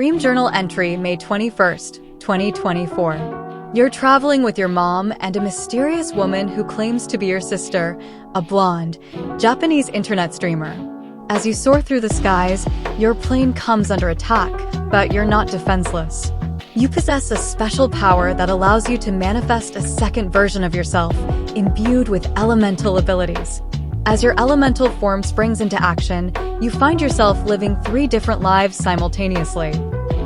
Dream Journal entry, May 21st, 2024. You're traveling with your mom and a mysterious woman who claims to be your sister, a blonde, Japanese internet streamer. As you soar through the skies, your plane comes under attack, but you're not defenseless. You possess a special power that allows you to manifest a second version of yourself, imbued with elemental abilities. As your elemental form springs into action, you find yourself living 3 different lives simultaneously.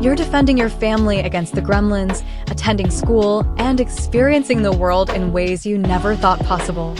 You're defending your family against the gremlins, attending school, and experiencing the world in ways you never thought possible.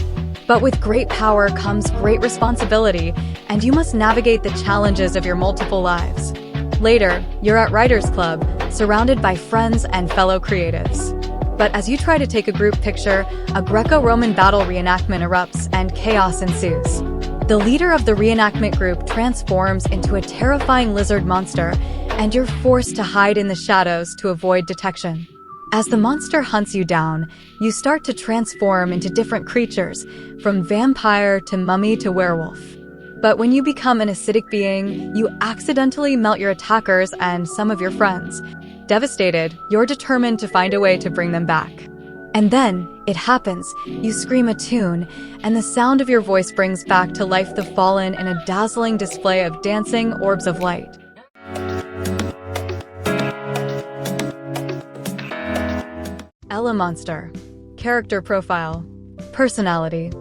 But with great power comes great responsibility, and you must navigate the challenges of your multiple lives. Later, you're at Writers Club, surrounded by friends and fellow creatives. But as you try to take a group picture, a Greco-Roman battle reenactment erupts and chaos ensues. The leader of the reenactment group transforms into a terrifying lizard monster, and you're forced to hide in the shadows to avoid detection. As the monster hunts you down, you start to transform into different creatures, from vampire to mummy to werewolf. But when you become an acidic being, you accidentally melt your attackers and some of your friends. Devastated, you're determined to find a way to bring them back. And then, it happens. You scream a tune, and the sound of your voice brings back to life the fallen in a dazzling display of dancing orbs of light. Ella Monster. Character profile. Personality.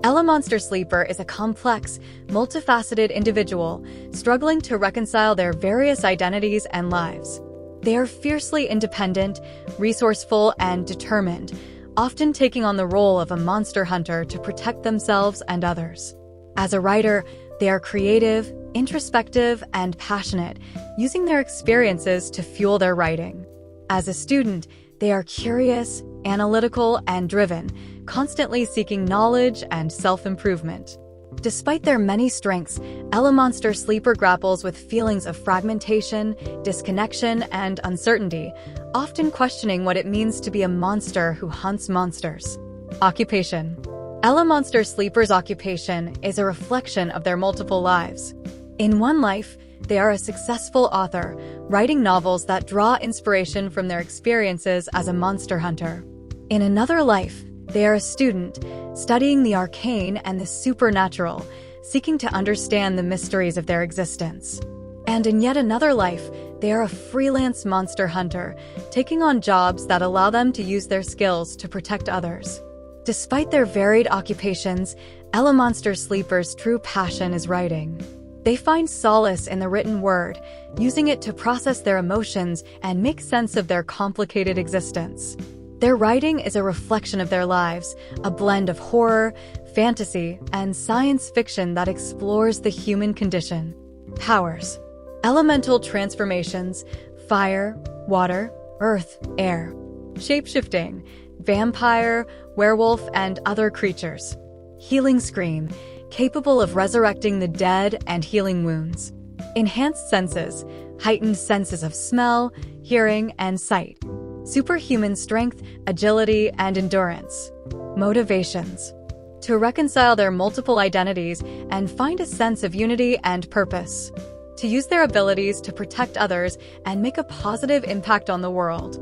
Ella Monster Sleeper is a complex, multifaceted individual struggling to reconcile their various identities and lives. They are fiercely independent, resourceful, and determined, often taking on the role of a monster hunter to protect themselves and others. As a writer, they are creative, introspective, and passionate, using their experiences to fuel their writing. As a student, they are curious, analytical, and driven, constantly seeking knowledge and self-improvement. Despite their many strengths, Ella Monster Sleeper grapples with feelings of fragmentation, disconnection, and uncertainty, often questioning what it means to be a monster who hunts monsters. Occupation. Ella Monster Sleeper's occupation is a reflection of their multiple lives. In one life, they are a successful author, writing novels that draw inspiration from their experiences as a monster hunter. In another life, they are a student, studying the arcane and the supernatural, seeking to understand the mysteries of their existence. And in yet another life, they are a freelance monster hunter, taking on jobs that allow them to use their skills to protect others. Despite their varied occupations, Ella Monster Sleeper's true passion is writing. They find solace in the written word, using it to process their emotions and make sense of their complicated existence. Their writing is a reflection of their lives, a blend of horror, fantasy, and science fiction that explores the human condition. Powers. Elemental transformations: fire, water, earth, air. Shapeshifting: vampire, werewolf, and other creatures. Healing scream: capable of resurrecting the dead and healing wounds. Enhanced senses: heightened senses of smell, hearing, and sight. Superhuman strength, agility, and endurance. Motivations: to reconcile their multiple identities and find a sense of unity and purpose. To use their abilities to protect others and make a positive impact on the world.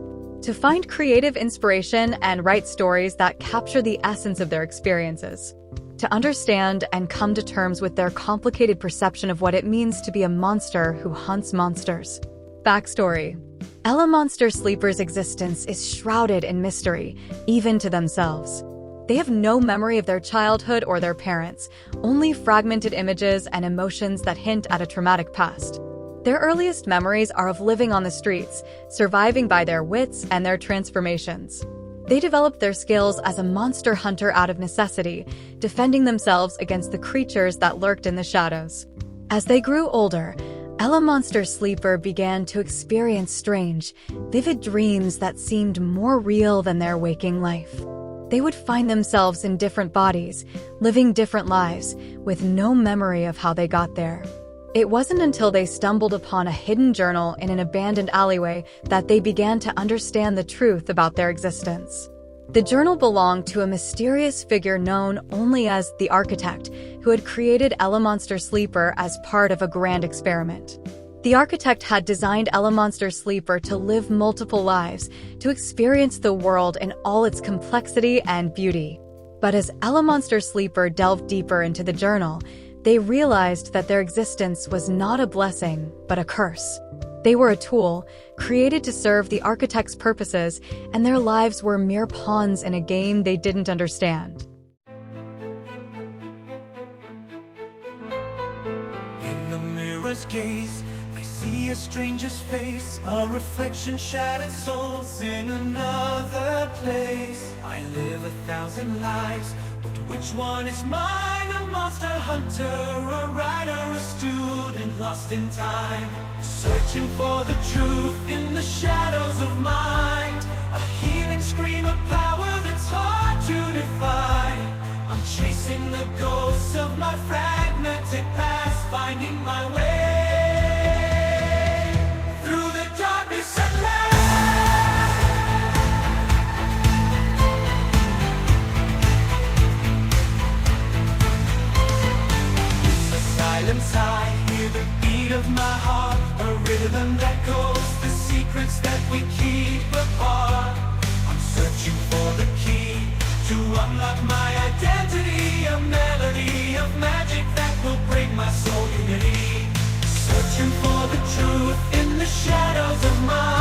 To find creative inspiration and write stories that capture the essence of their experiences. To understand and come to terms with their complicated perception of what it means to be a monster who hunts monsters. Backstory. Ella Monster Sleeper's existence is shrouded in mystery, even to themselves. They have no memory of their childhood or their parents, only fragmented images and emotions that hint at a traumatic past. Their earliest memories are of living on the streets, surviving by their wits and their transformations. They developed their skills as a monster hunter out of necessity, defending themselves against the creatures that lurked in the shadows. As they grew older, Ella Monster Sleeper began to experience strange, vivid dreams that seemed more real than their waking life. They would find themselves in different bodies, living different lives, with no memory of how they got there. It wasn't until they stumbled upon a hidden journal in an abandoned alleyway that they began to understand the truth about their existence. The journal belonged to a mysterious figure known only as the Architect, who had created Ella Monster Sleeper as part of a grand experiment. The architect had designed Elemonster Sleeper to live multiple lives, to experience the world in all its complexity and beauty. But as Elemonster Sleeper delved deeper into the journal, they realized that their existence was not a blessing, but a curse. They were a tool, created to serve the architect's purposes, and their lives were mere pawns in a game they didn't understand. In the mirror's gaze, I see a stranger's face, a reflection, shattered souls in another place. I live 1,000 lives, but which one is mine? A monster hunter, a rider, a student lost in time, searching for the truth in the shadows of mind. A healing scream of power that's hard to define. I'm chasing the ghosts of my fragmented past, finding my way through the darkness at last. The silence, I hear the beat of my heart, a rhythm that goes, the secrets that we keep apart. I'm searching for the key to unlock my identity, a melody of magic that will bring my soul unity. Searching for the truth in the shadows of my